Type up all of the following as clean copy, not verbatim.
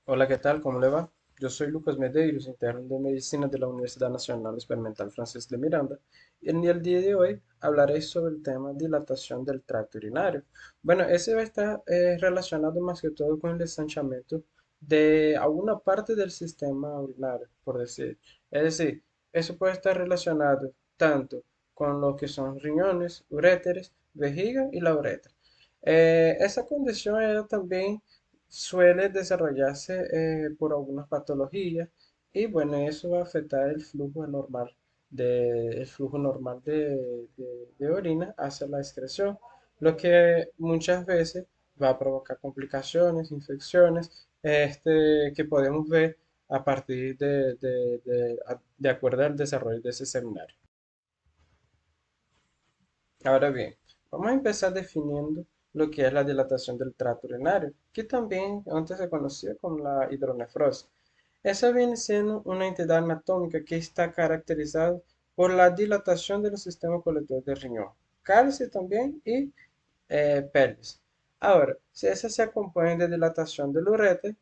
Hola, ¿qué tal? ¿Cómo le va? Yo soy Lucas Medeiros, interno de Medicina de la Universidad Nacional Experimental Francisco de Miranda, y en el día de hoy hablaré sobre el tema dilatación del tracto urinario. Bueno, ese va a estar relacionado más que todo con el ensanchamiento de alguna parte del sistema urinario, por decir. Es decir, eso puede estar relacionado tanto con lo que son riñones, uréteres, vejiga y la uretra. Esa condición también suele desarrollarse por algunas patologías y bueno, eso va a afectar el flujo normal de orina hacia la excreción, lo que muchas veces va a provocar complicaciones, infecciones, que podemos ver a partir de acuerdo al desarrollo de ese seminario. Ahora bien, vamos a empezar definiendo lo que es la dilatación del tracto urinario, que también antes se conocía como la hidronefrosis. Esa viene siendo una entidad anatómica que está caracterizada por la dilatación del sistema colector del riñón, cálice también y pelvis. Ahora, si esa se acompaña de dilatación del uretre,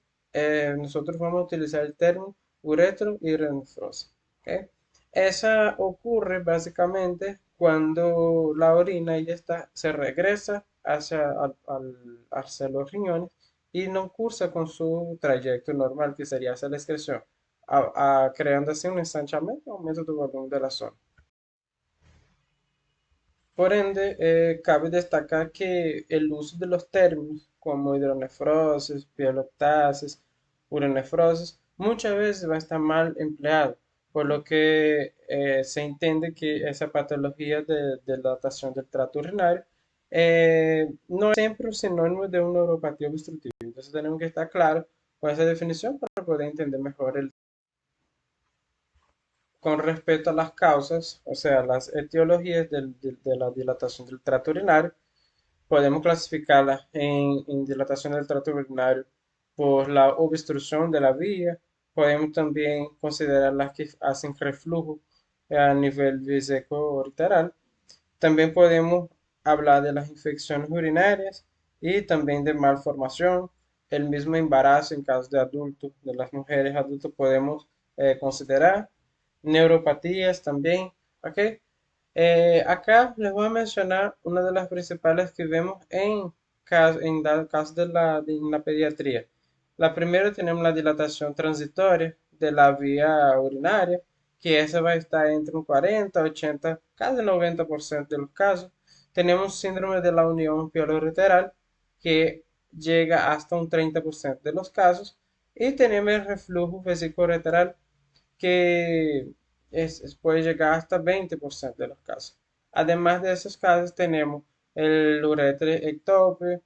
nosotros vamos a utilizar el término uretrohidronefrosis. ¿Ok? Esa ocurre básicamente cuando la orina ya está, se regresa hacia los riñones y no cursa con su trayecto normal, que sería hacia la excreción, creando así un ensanchamiento, aumento del volumen de la zona. Por ende, cabe destacar que el uso de los términos como hidronefrosis, pieloctasis, uronefrosis, muchas veces va a estar mal empleado, por lo que se entiende que esa patología de dilatación del tracto urinario no es siempre un sinónimo de una neuropatía obstructiva. Entonces tenemos que estar claros con esa definición para poder entender mejor el con respecto a las causas, o sea, las etiologías de la dilatación del tracto urinario. Podemos clasificarlas en dilatación del tracto urinario por la obstrucción de la vía. Podemos también considerar las que hacen reflujo a nivel vesículo-ureteral. También podemos hablar de las infecciones urinarias y también de malformación. El mismo embarazo en caso de adultos, de las mujeres adultas podemos considerar. Neuropatías también. ¿Ok? Acá les voy a mencionar una de las principales que vemos en dado caso en la pediatría. La primera tenemos la dilatación transitoria de la vía urinaria, que esa va a estar entre un 40, 80, casi 90% de los casos. Tenemos síndrome de la unión pielo-ureteral, que llega hasta un 30% de los casos. Y tenemos el reflujo vesículo-ureteral, que puede llegar hasta 20% de los casos. Además de esos casos, tenemos el uretre ectópico,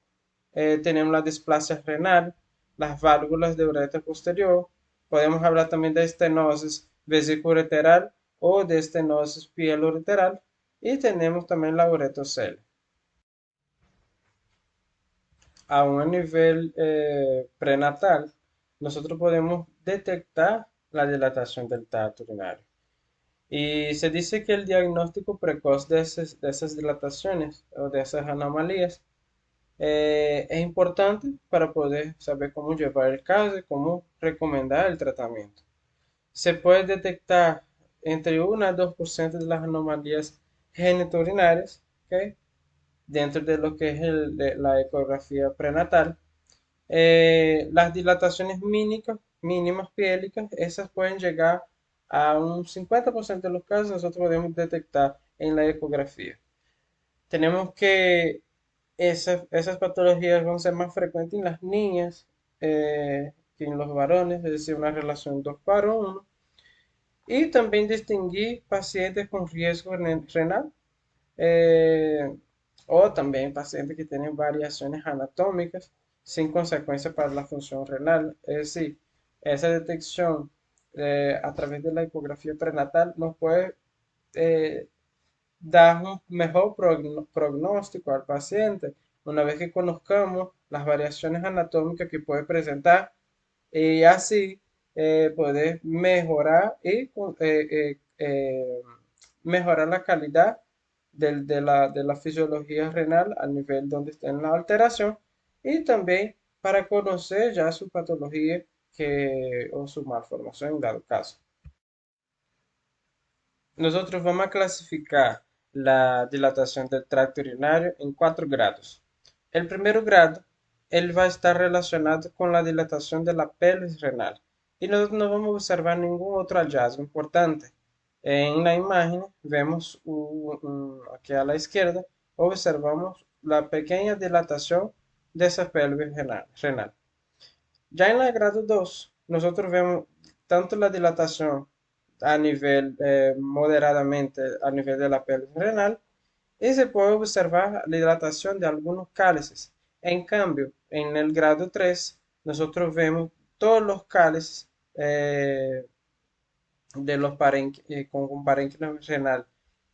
tenemos la displasia renal, las válvulas de uretra posterior. Podemos hablar también de estenosis vesículo-ureteral o de estenosis pielo-ureteral. Y tenemos también la uretrocele. Aún a nivel prenatal, nosotros podemos detectar la dilatación del tracto urinario. Y se dice que el diagnóstico precoz de esas dilataciones o de esas anomalías es importante para poder saber cómo llevar el caso y cómo recomendar el tratamiento. Se puede detectar entre 1 a 2% de las anomalías genitourinarias, ¿ok? Dentro de lo que es la ecografía prenatal. Las dilataciones mínimas piélicas, esas pueden llegar a un 50% de los casos, nosotros podemos detectar en la ecografía. Tenemos que esas patologías van a ser más frecuentes en las niñas que en los varones, es decir, una relación 2 para 1. Y también distinguir pacientes con riesgo renal, eh, o también pacientes que tienen variaciones anatómicas sin consecuencia para la función renal. Es decir, esa detección a través de la ecografía prenatal nos puede eh, dar un mejor pronóstico al paciente una vez que conozcamos las variaciones anatómicas que puede presentar, y así poder mejorar mejorar la calidad de la fisiología renal al nivel donde está en la alteración, y también para conocer ya su patología o su malformación en dado caso. Nosotros vamos a clasificar la dilatación del tracto urinario en 4 grados. El primer grado, él va a estar relacionado con la dilatación de la pelvis renal. Y nosotros no vamos a observar ningún otro hallazgo importante. En la imagen vemos aquí a la izquierda, observamos la pequeña dilatación de esa pelvis renal. Ya en el grado 2 nosotros vemos tanto la dilatación a nivel moderadamente a nivel de la pelvis renal y se puede observar la dilatación de algunos cálices. En cambio, en el grado 3 nosotros vemos todos los cálices de los con un parénquima renal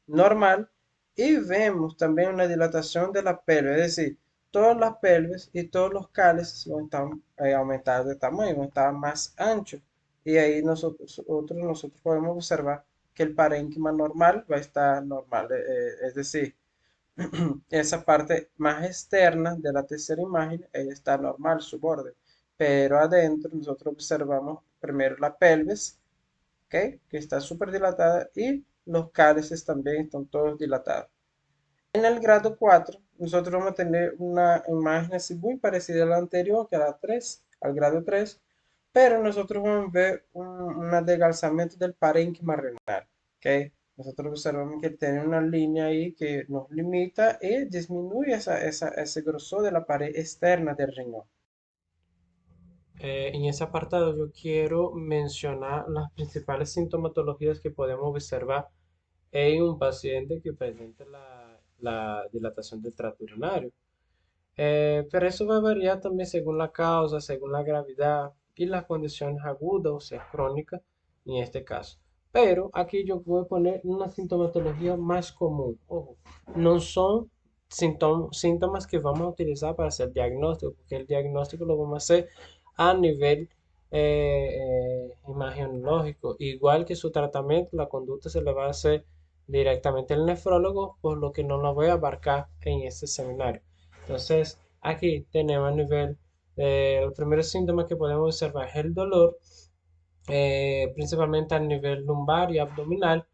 normal y vemos también una dilatación de la pelvis, es decir, todas las pelvis y todos los cálices van a estar aumentados de tamaño, van a estar más anchos y ahí nosotros podemos observar que el parénquima normal va a estar normal, es decir, esa parte más externa de la tercera imagen ella está normal, su borde, pero adentro nosotros observamos primero la pelvis, ¿ok? Que está súper dilatada y los cálices también están todos dilatados. En el grado 4 nosotros vamos a tener una imagen así muy parecida a la anterior, que era 3 al grado 3, pero nosotros vamos a ver un adelgazamiento del parénquima renal, ¿ok? Nosotros observamos que tiene una línea ahí que nos limita y disminuye ese grosor de la pared externa del riñón. En ese apartado yo quiero mencionar las principales sintomatologías que podemos observar en un paciente que presente la dilatación del tracto urinario. Pero eso va a variar también según la causa, según la gravedad y las condiciones agudas o sea crónicas en este caso. Pero aquí yo voy a poner una sintomatología más común. Ojo, no son síntomas que vamos a utilizar para hacer diagnóstico, porque el diagnóstico lo vamos a hacer a nivel imagenológico. Igual que su tratamiento, la conducta se le va a hacer directamente al nefrólogo, por lo que no lo voy a abarcar en este seminario. Entonces, aquí tenemos a nivel, el primer síntoma que podemos observar es el dolor, principalmente a nivel lumbar y abdominal,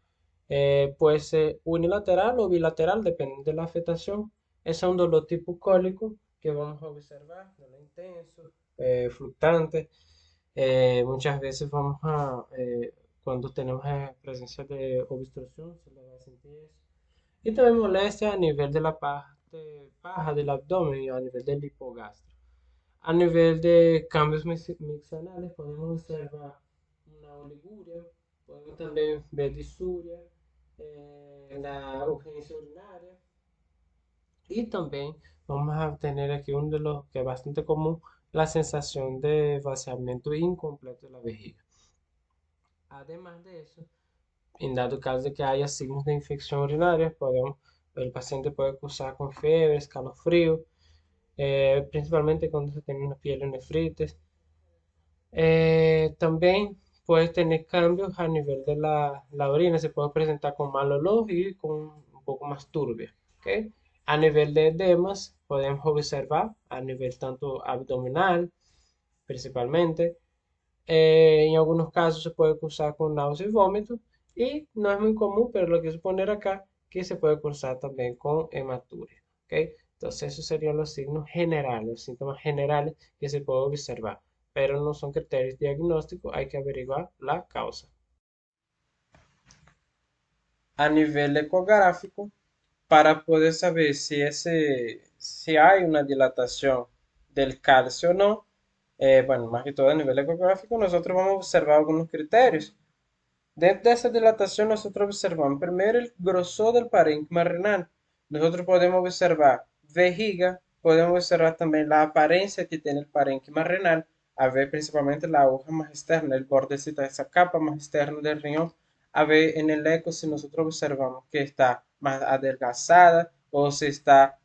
puede ser unilateral o bilateral, depende de la afectación. Es un dolor tipo cólico que vamos a observar, dolor intenso, fluctuante. Muchas veces cuando tenemos presencia de obstrucción, se le va a sentir eso. Y también molestia a nivel de la parte baja del abdomen y a nivel del hipogastro. A nivel de cambios miccionales podemos observar una oliguria, podemos también ver disuria, la urgencia urinaria y también vamos a tener aquí uno de los que es bastante común, la sensación de vaciamiento incompleto de la vejiga. Además de eso, en dado caso de que haya signos de infección urinaria, el paciente puede cursar con fiebre, escalofrío, principalmente cuando se tiene una pielonefritis. También puede tener cambios a nivel de la orina, se puede presentar con mal olor y con un poco más turbia. ¿Ok? A nivel de edemas, podemos observar a nivel tanto abdominal, principalmente. En algunos casos se puede cursar con náuseas y vómitos y no es muy común, pero lo que es poner acá que se puede cursar también con hematuria. ¿Ok? Entonces esos serían los signos generales, los síntomas generales que se puede observar, pero no son criterios diagnósticos, hay que averiguar la causa. A nivel ecográfico, para poder saber si hay una dilatación del calcio o no, bueno, más que todo a nivel ecográfico, nosotros vamos a observar algunos criterios. Dentro de esa dilatación, nosotros observamos primero el grosor del parénquima renal. Nosotros podemos observar vejiga, podemos observar también la apariencia que tiene el parénquima renal, a ver principalmente la hoja más externa, el bordecito de esa capa más externa del riñón, a ver en el eco si nosotros observamos que está más adelgazada o si está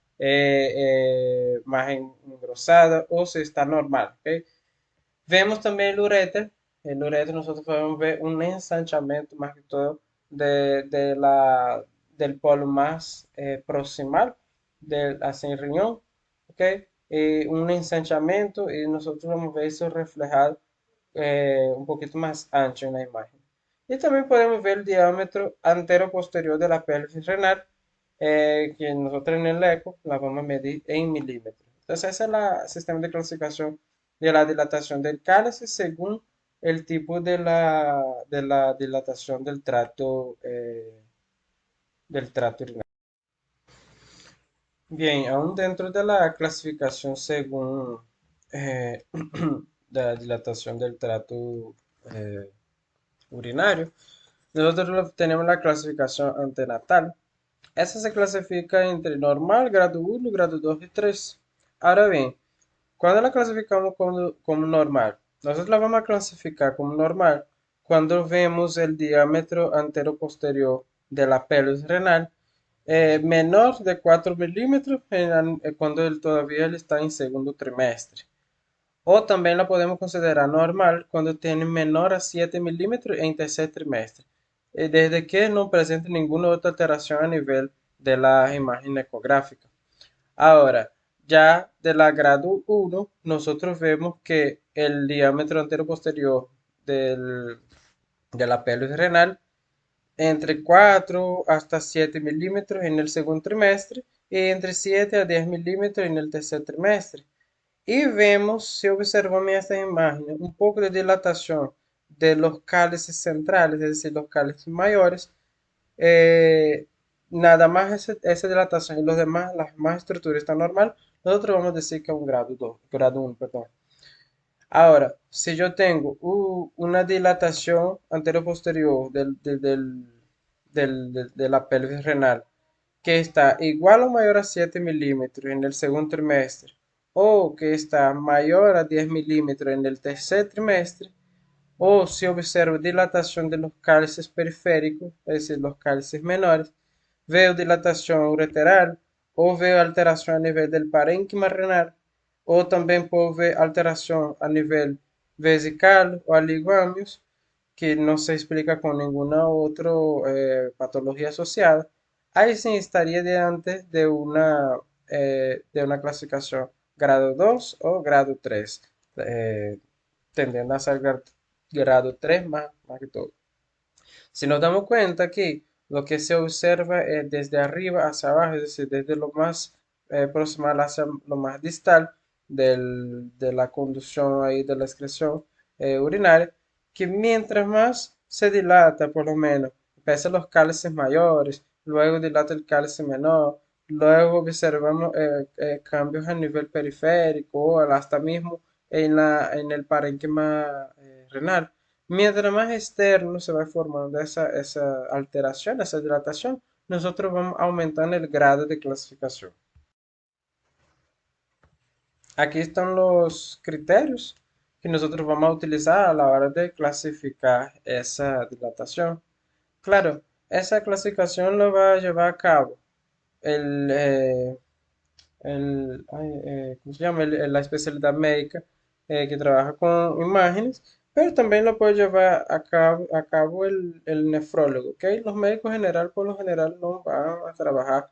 más engrosada o si está normal. ¿Ok? Vemos también el uréter. El uréter nosotros podemos ver un ensanchamiento más que todo del polo más proximal hacia el riñón. ¿Ok? Un ensanchamiento y nosotros vamos a ver eso reflejado un poquito más ancho en la imagen. Y también podemos ver el diámetro antero-posterior de la pelvis renal, que nosotros en el eco la vamos a medir en milímetros. Entonces, ese es el sistema de clasificación de la dilatación del cálice según el tipo de la dilatación del trato urinario. Bien, aún dentro de la clasificación según eh, la dilatación del trato eh, urinario, nosotros tenemos la clasificación antenatal. Esa se clasifica entre normal, grado uno, grado 2 y 3. Ahora bien, cuando la clasificamos como normal, nosotros la vamos a clasificar como normal cuando vemos el diámetro antero-posterior de la pelvis renal menor de 4 milímetros cuando todavía él está en segundo trimestre. O también la podemos considerar normal cuando tiene menor a 7 milímetros en tercer trimestre, desde que no presente ninguna otra alteración a nivel de la imagen ecográfica. Ahora, ya de la grado uno nosotros vemos que el diámetro antero-posterior de la pelvis renal entre 4 hasta 7 milímetros en el segundo trimestre y entre 7 a 10 milímetros en el tercer trimestre. Y vemos, si observamos en esta imagen, un poco de dilatación de los cálices centrales, es decir, los cálices mayores. eh, Nada más esa dilatación y los demás, las demás estructuras están normal. Nosotros vamos a decir que es un grado 2, grado 1, perdón. Ahora, si yo tengo una dilatación anterior-posterior de la pelvis renal que está igual o mayor a 7 milímetros en el segundo trimestre o que está mayor a 10 milímetros en el tercer trimestre, o si observo dilatación de los cálices periféricos, es decir, los cálices menores, veo dilatación ureteral o veo alteración a nivel del parénquima renal o también puedo ver alteración a nivel vesical o aligamios que no se explica con ninguna otra patología asociada. Ahí sí estaría delante de una clasificación grado 2 o grado 3, tendiendo a ser grado 3 más que todo. Si nos damos cuenta aquí, lo que se observa es desde arriba hacia abajo, es decir, desde lo más proximal hacia lo más distal de la conducción ahí de la excreción urinaria, que mientras más se dilata, por lo menos, empiezan los cálices mayores, luego dilata el cálice menor, luego observamos cambios a nivel periférico o hasta mismo en el parénquima renal. Mientras más externo se va formando esa alteración, esa dilatación, nosotros vamos aumentando el grado de clasificación. Aquí están los criterios que nosotros vamos a utilizar a la hora de clasificar esa dilatación. Claro, esa clasificación lo va a llevar a cabo el, ¿cómo se llama? La especialidad médica que trabaja con imágenes, pero también lo puede llevar a cabo el nefrólogo, ¿ok? Los médicos general, por lo general, no van a trabajar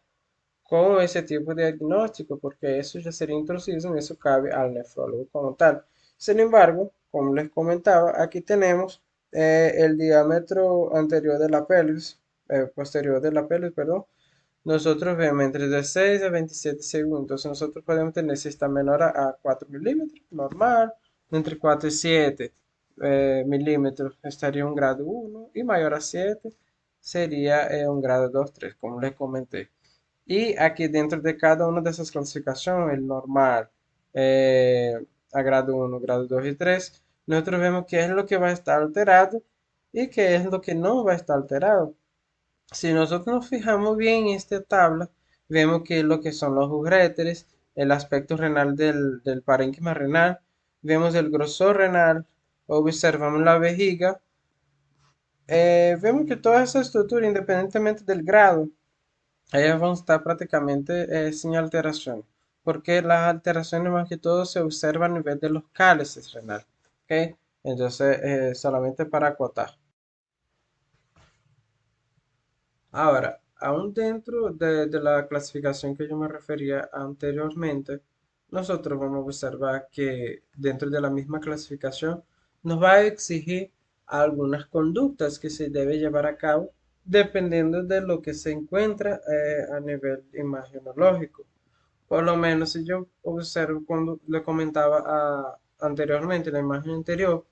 con ese tipo de diagnóstico, porque eso ya sería intrusismo y eso cabe al nefrólogo como tal. Sin embargo, como les comentaba, aquí tenemos el diámetro anterior de la pelvis, posterior de la pelvis, perdón. Nosotros vemos entre 16 a 27 segundos. Nosotros podemos tener si está menor a 4 milímetros, normal, entre 4 y 7 milímetros estaría un grado 1 y mayor a 7 sería un grado 2 3 como les comenté. Y aquí dentro de cada una de esas clasificaciones, el normal, eh, a grado 1, grado 2 y 3, nosotros vemos qué es lo que va a estar alterado y qué es lo que no va a estar alterado. Si nosotros nos fijamos bien en esta tabla, vemos que lo que son los uréteres, el aspecto renal del parénquima renal, vemos el grosor renal, observamos la vejiga, vemos que toda esa estructura, independientemente del grado, ellas van a estar prácticamente sin alteración, porque las alteraciones más que todo se observan a nivel de los cálices renal, ¿ok? Entonces, solamente para acotar. Ahora, aún dentro de la clasificación que yo me refería anteriormente, nosotros vamos a observar que dentro de la misma clasificación nos va a exigir algunas conductas que se debe llevar a cabo dependiendo de lo que se encuentra a nivel imagenológico. Por lo menos si yo observo cuando le comentaba anteriormente, en la imagen anterior,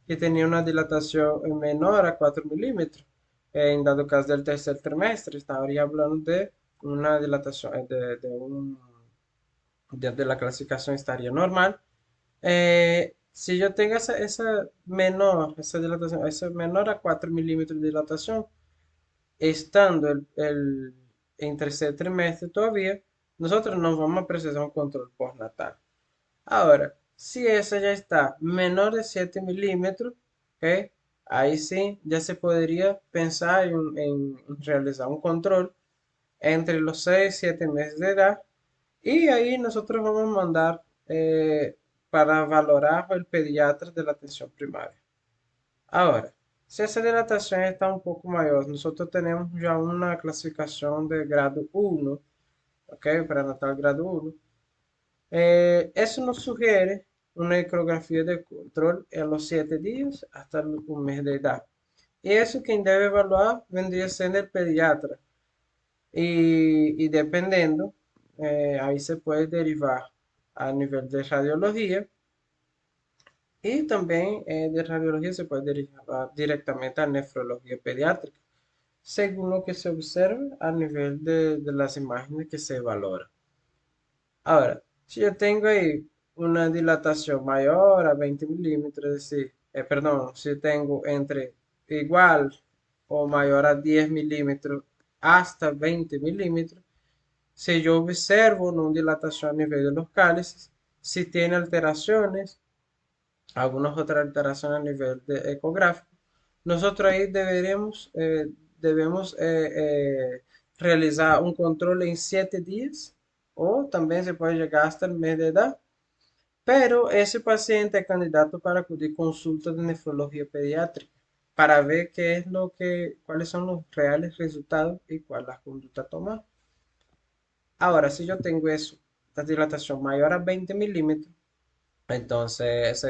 que tenía una dilatación menor a 4 milímetros, en dado caso del tercer trimestre, estaría hablando de una dilatación de la clasificación estaría normal. Si yo tengo esa menor, esa dilatación, esa menor a 4 milímetros de dilatación, estando en tercer trimestre todavía, nosotros nos vamos a precisar un control postnatal. Ahora, si esa ya está menor de 7 milímetros, ¿ok? Ahí sí ya se podría pensar en realizar un control entre los 6 y 7 meses de edad y ahí nosotros vamos a mandar para valorar el pediatra de la atención primaria. Ahora, si esa dilatación está un poco mayor, nosotros tenemos ya una clasificación de grado 1, ¿ok? Prenatal grado 1. Eso nos sugiere una ecografía de control en los 7 días hasta un mes de edad. Y eso quien debe evaluar vendría siendo el pediatra. Y dependiendo, ahí se puede derivar a nivel de radiología y también de radiología se puede derivar directamente a nefrología pediátrica, según lo que se observe a nivel de las imágenes que se valoran. Ahora, si yo tengo ahí una dilatación mayor a 20 milímetros, es decir, perdón, si tengo entre igual o mayor a 10 milímetros hasta 20 milímetros, si yo observo una dilatación a nivel de los cálices, si tiene alteraciones, algunas otras alteraciones a nivel de ecográfico, nosotros ahí debemos realizar un control en 7 días o también se puede llegar hasta el mes de edad, pero ese paciente es candidato para acudir consulta de nefrología pediátrica para ver cuáles son los reales resultados y cuál es la conducta a tomar. Ahora, si yo tengo eso, la dilatación mayor a 20 milímetros, entonces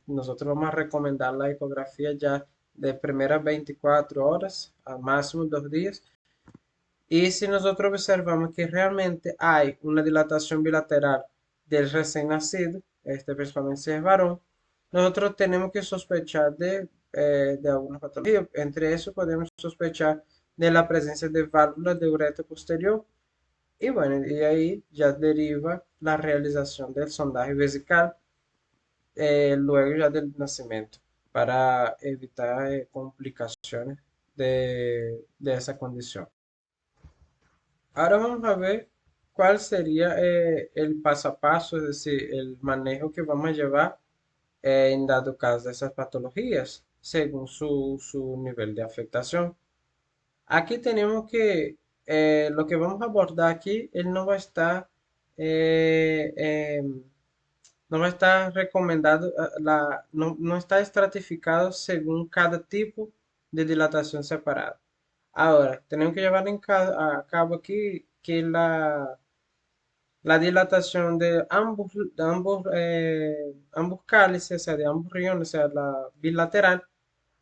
nosotros vamos a recomendar la ecografía ya de primeras 24 horas a máximo 2 días. Y si nosotros observamos que realmente hay una dilatación bilateral del recién nacido, este principalmente si es varón, nosotros tenemos que sospechar de alguna patología. Entre eso podemos sospechar de la presencia de válvulas de ureter posterior y bueno, y ahí ya deriva la realización del sondaje vesical luego ya del nacimiento para evitar complicaciones de esa condición. Ahora vamos a ver cuál sería el paso a paso, es decir, el manejo que vamos a llevar en dado caso de esas patologías, según su nivel de afectación. Aquí tenemos que lo que vamos a abordar aquí, él no va a estar, eh, em, no va a estar recomendado, no está estratificado según cada tipo de dilatación separada. Ahora, tenemos que llevar a cabo aquí que la dilatación ambos cálices, o sea, de ambos riñones, o sea, la bilateral,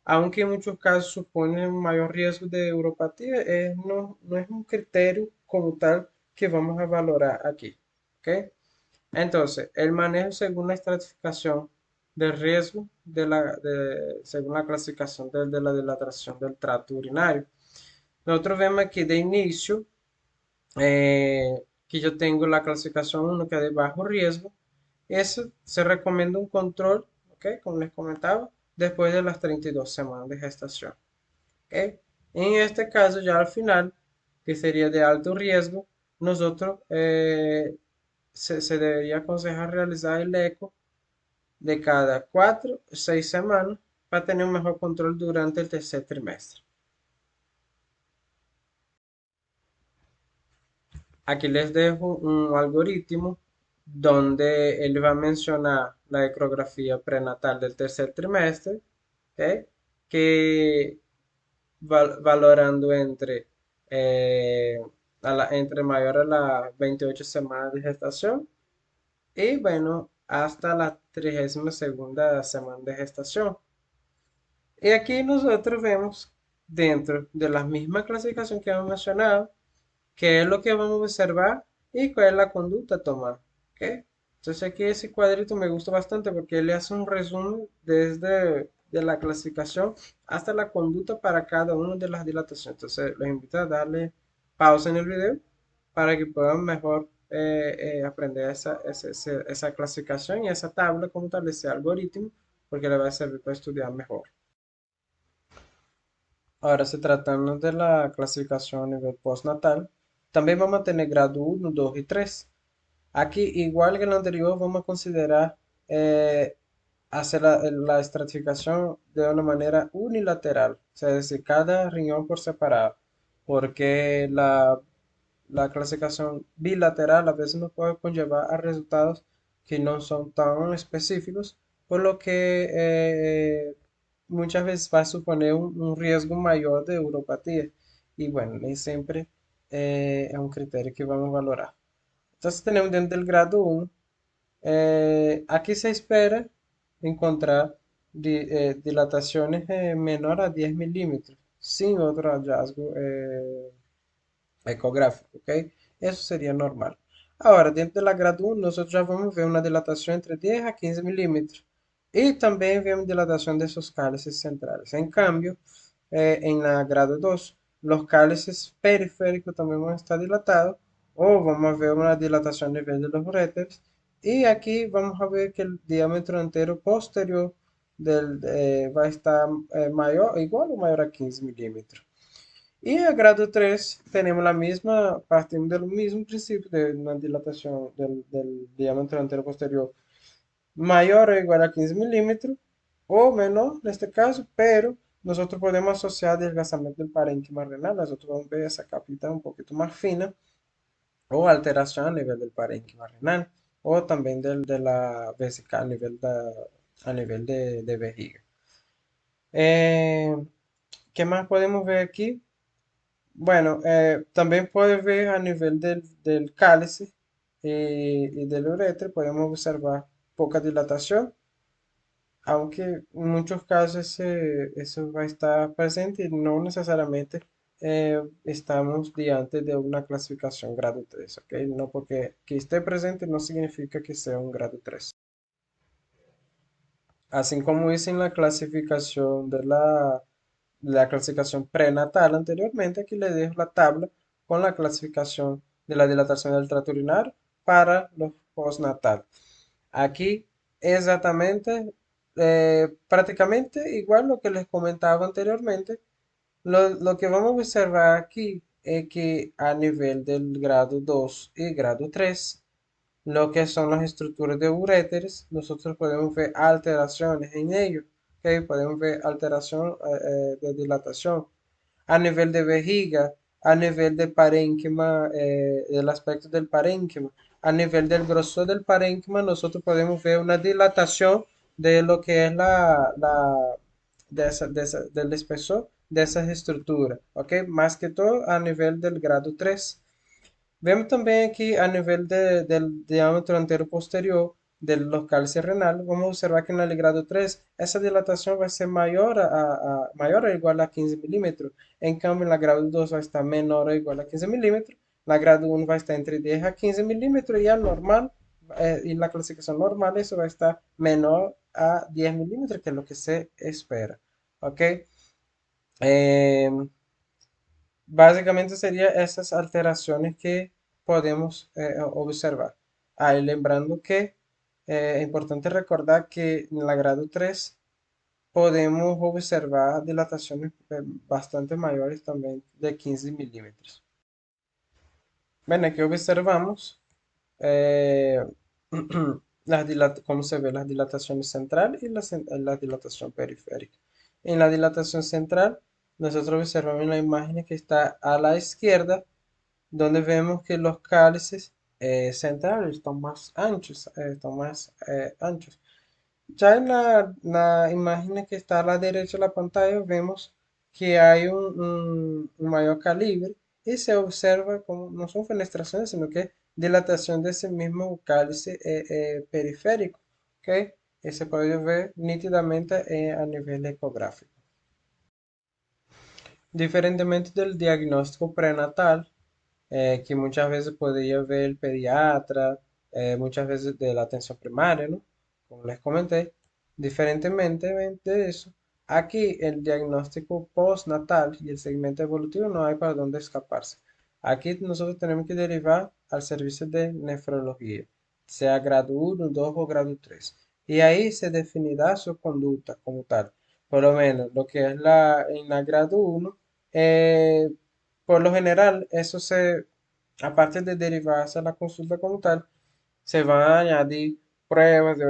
aunque en muchos casos supone un mayor riesgo de uropatía, no es un criterio como tal que vamos a valorar aquí. ¿Ok? Entonces, el manejo según la estratificación del riesgo según la clasificación de la dilatación del tracto urinario. Nosotros vemos aquí de inicio que yo tengo la clasificación 1 que es de bajo riesgo. Eso se recomienda un control, ¿ok? Como les comentaba, después de las 32 semanas de gestación. ¿Ok? En este caso, ya al final, que sería de alto riesgo, nosotros se debería aconsejar realizar el eco de cada 4 o 6 semanas para tener un mejor control durante el tercer trimestre. Aquí les dejo un algoritmo donde él va a mencionar la ecografía prenatal del tercer trimestre, ¿ok? Que valorando eh, entre mayor a las 28 semanas de gestación y bueno, hasta la 32ª semana de gestación. Y aquí nosotros vemos dentro de la misma clasificación que hemos mencionado, qué es lo que vamos a observar y cuál es la conducta a tomar. ¿Ok? Entonces aquí ese cuadrito me gusta bastante porque él hace un resumen desde de la clasificación hasta la conducta para cada una de las dilataciones. Entonces los invito a darle pausa en el video para que puedan mejor aprender esa clasificación y esa tabla como tal, ese algoritmo, porque le va a servir para estudiar mejor. Ahora, se tratando de la clasificación a nivel postnatal, también vamos a tener grado 1, 2 y 3. Aquí, igual que en lo anterior, vamos a considerar eh, hacer la estratificación de una manera unilateral, o sea, es decir, cada riñón por separado, porque la clasificación bilateral a veces nos puede conllevar a resultados que no son tan específicos, por lo que muchas veces va a suponer un riesgo mayor de uropatía. Y bueno, ni siempre es un criterio que vamos a valorar. Entonces tenemos dentro del grado 1, aquí se espera encontrar dilataciones menor a 10 milímetros, sin otro hallazgo ecográfico, ¿ok? Eso sería normal. Ahora, dentro de la grado 1, nosotros ya vamos a ver una dilatación entre 10 a 15 milímetros. Y también vemos dilatación de esos cálices centrales. En cambio, en la grado 2, los cálices periféricos también van a estar dilatados. O vamos a ver una dilatación a nivel de los uréteres. Y aquí vamos a ver que el diámetro entero posterior va a estar mayor, igual o mayor a 15 milímetros. Y a grado 3 tenemos la misma, partimos del mismo principio de una dilatación del diámetro entero posterior mayor o igual a 15 milímetros o menor en este caso, pero nosotros podemos asociar desgastamiento del parénquima renal. Nosotros vamos a ver esa capita un poquito más fina o alteración a nivel del parénquima renal o también de la vesical a nivel de vejiga. Eh, ¿Qué más podemos ver aquí? Bueno, también puedes ver a nivel del cálice y del uretre, podemos observar poca dilatación, aunque en muchos casos eso va a estar presente y no necesariamente estamos diante de una clasificación grado 3, ¿ok? No porque que esté presente no significa que sea un grado 3. Así como hice en la clasificación la clasificación prenatal anteriormente, aquí le dejo la tabla con la clasificación de la dilatación del trato urinario para los postnatal. Aquí exactamente, prácticamente igual lo que les comentaba anteriormente. Lo que vamos a observar aquí es que a nivel del grado 2 y grado 3, lo que son las estructuras de uréteres, nosotros podemos ver alteraciones en ellos, ¿ok? Podemos ver alteración de dilatación a nivel de vejiga, a nivel de parénquima, el aspecto del parénquima, a nivel del grosor del parénquima, nosotros podemos ver una dilatación de lo que es del espesor de esas estructuras, ¿ok? Más que todo a nivel del grado 3. Vemos también aquí a nivel del diámetro entero posterior de los cálices renal, vamos a observar que en el grado 3 esa dilatación va a ser mayor o igual a 15 milímetros. En cambio, en la grado 2 va a estar menor o igual a 15 milímetros. La grado 1 va a estar entre 10 a 15 milímetros y al normal, y la clasificación normal, eso va a estar menor a 10 milímetros, que es lo que se espera. ¿Ok? Em, Básicamente serían esas alteraciones que podemos observar. Ahí lembrando que es importante recordar que en la grado 3 podemos observar dilataciones bastante mayores también de 15 milímetros. Bueno, aquí observamos eh, cómo se ve las dilataciones central y la dilatación periférica. En la dilatación central, nosotros observamos en la imagen que está a la izquierda, donde vemos que los cálices centrales están más anchos, Ya en la imagen que está a la derecha de la pantalla vemos que hay un mayor calibre y se observa como no son fenestraciones, sino que dilatación de ese mismo cálice periférico, ¿ok? Y se puede ver nítidamente a nivel ecográfico. Diferentemente del diagnóstico prenatal, que muchas veces podría ver el pediatra, muchas veces de la atención primaria, ¿no? Como les comenté, diferentemente de eso, aquí el diagnóstico postnatal y el segmento evolutivo no hay para dónde escaparse. Aquí nosotros tenemos que derivar al servicio de nefrología, sea grado 1, 2 o grado 3. Y ahí se definirá su conducta como tal. Por lo menos lo que es en la grado 1, eh, por lo general, aparte de derivarse a la consulta como tal, se van a añadir pruebas de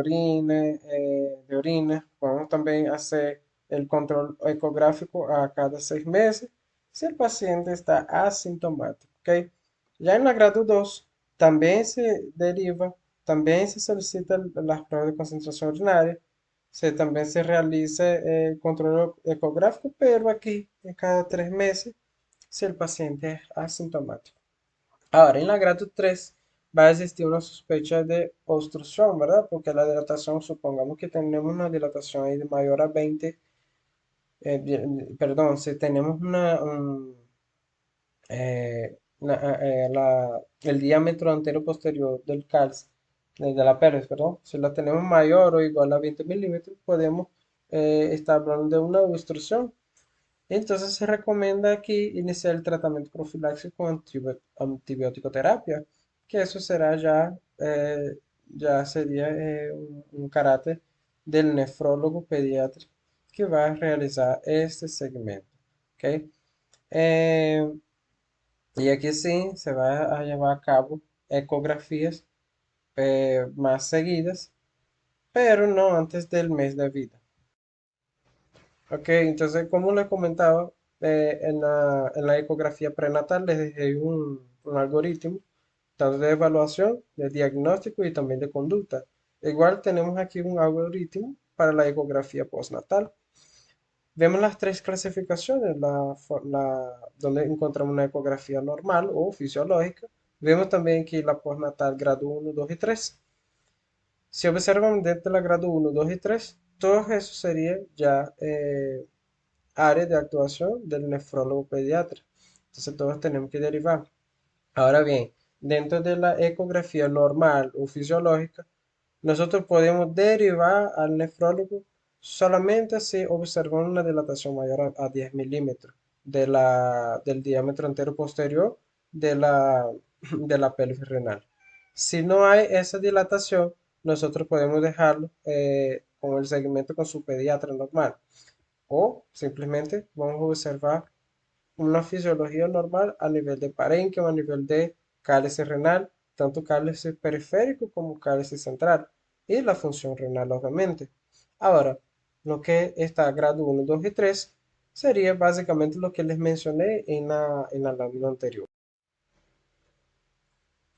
orina. Podemos también hacer el control ecográfico a cada 6 meses si el paciente está asintomático, ¿ok? Ya en la grado 2 también se deriva, también se solicitan las pruebas de concentración urinaria, también se realiza el control ecográfico, pero aquí en cada 3 meses si el paciente es asintomático. Ahora, en la grado 3 va a existir una sospecha de obstrucción, ¿verdad? Porque la dilatación, supongamos que tenemos una dilatación ahí de mayor a 20, perdón, si tenemos el diámetro antero posterior del calce, de la pelvis, perdón, si la tenemos mayor o igual a 20 milímetros, podemos estar hablando de una obstrucción. Entonces se recomienda aquí iniciar el tratamiento profiláctico con antibiótico terapia, que eso será ya sería un carácter del nefrólogo pediatra que va a realizar este segmento. ¿Ok? Eh, y aquí sí se va a llevar a cabo ecografías más seguidas, pero no antes del mes de vida. Ok, entonces como les comentaba, en la ecografía prenatal les dejé un algoritmo, tanto de evaluación, de diagnóstico y también de conducta. Igual tenemos aquí un algoritmo para la ecografía postnatal. Vemos las tres clasificaciones, donde encontramos una ecografía normal o fisiológica. Vemos también aquí la postnatal grado 1, 2 y 3. Si observan desde la grado 1, 2 y 3, todo eso sería ya área de actuación del nefrólogo pediatra. Entonces todos tenemos que derivar. Ahora bien, dentro de la ecografía normal o fisiológica, nosotros podemos derivar al nefrólogo solamente si observamos una dilatación mayor a 10 milímetros del diámetro entero posterior de la, de la pelvis renal. Si no hay esa dilatación, nosotros podemos dejarlo con el seguimiento con su pediatra normal. O simplemente vamos a observar una fisiología normal a nivel de parénquima, a nivel de cálice renal, tanto cálice periférico como cálice central, y la función renal, obviamente. Ahora, lo que está grado 1, 2 y 3 sería básicamente lo que les mencioné en la lámina anterior.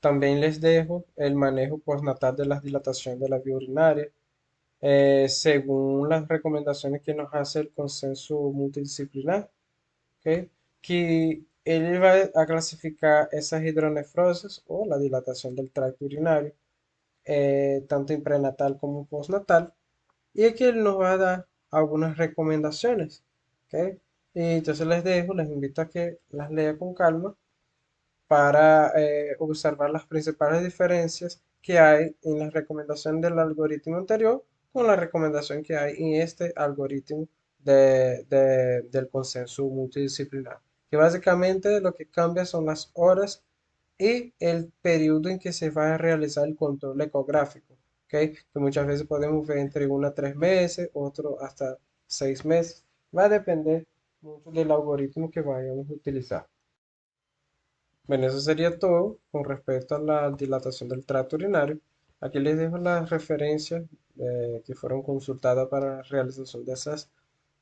También les dejo el manejo postnatal de la dilatación de la vía urinaria, según las recomendaciones que nos hace el consenso multidisciplinar. ¿Ok? Que él va a clasificar esas hidronefrosis o la dilatación del tracto urinario, tanto en prenatal como postnatal, y aquí él nos va a dar algunas recomendaciones. ¿Ok? Y entonces les invito a que las lea con calma para observar las principales diferencias que hay en la recomendación del algoritmo anterior con la recomendación que hay en este algoritmo del consenso multidisciplinar. Que básicamente lo que cambia son las horas y el periodo en que se va a realizar el control ecográfico. ¿Ok? Que muchas veces podemos ver entre 1 a 3 meses, otro hasta 6 meses. Va a depender mucho del algoritmo que vayamos a utilizar. Bueno, eso sería todo con respecto a la dilatación del tracto urinario. Aquí les dejo las referencias que fueron consultadas para la realización de esas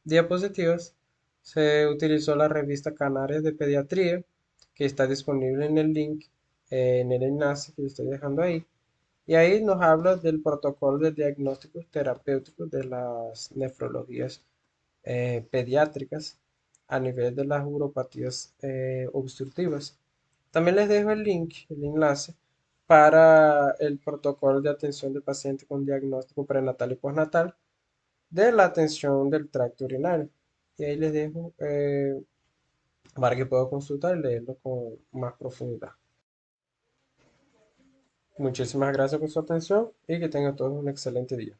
diapositivas. Se utilizó la revista Canaria de Pediatría, que está disponible en el link, en el enlace que estoy dejando ahí. Y ahí nos habla del protocolo de diagnóstico terapéutico de las nefrologías pediátricas a nivel de las uropatías obstructivas. También les dejo el link, el enlace, para el protocolo de atención de paciente con diagnóstico prenatal y postnatal de la atención del tracto urinario. Y ahí les dejo para que puedan consultar y leerlo con más profundidad. Muchísimas gracias por su atención y que tengan todos un excelente día.